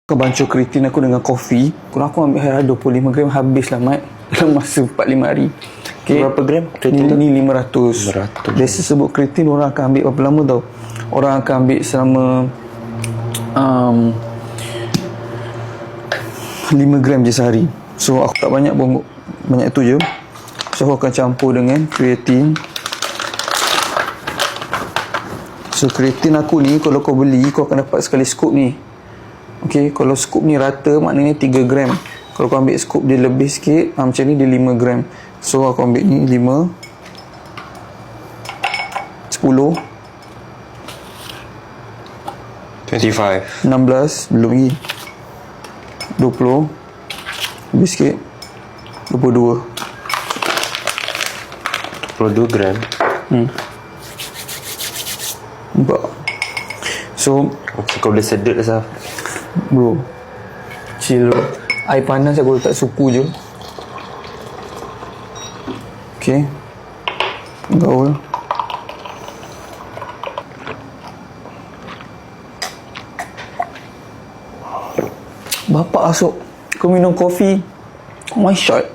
Kebancuh keratin aku dengan kopi. Kalau aku ambil 25 gram habis lah Mat dalam masa 4-5 hari. Okay. Berapa gram keratin tu? Ni 500. Biasa sebut keratin orang akan ambil berapa lama tau? Orang akan ambil selama 5 gram je sehari. So aku tak banyak pun, banyak tu je. So aku akan campur dengan keratin. So keratin aku ni kalau kau beli kau akan dapat sekali scoop ni. Okey, kalau scoop ni rata maknanya 3 gram. Kalau kau ambil scoop dia lebih sikit, macam ni dia 5 gram. So aku ambil ni 5 10 25 16 belum lagi 20 lebih sikit 22 gram. Nampak? So Okay, kau boleh sedut dah Saf. bro, chill bro. Air panas aku letak supu je. Okay, gaul. Bapak asuk kau minum kopi one shot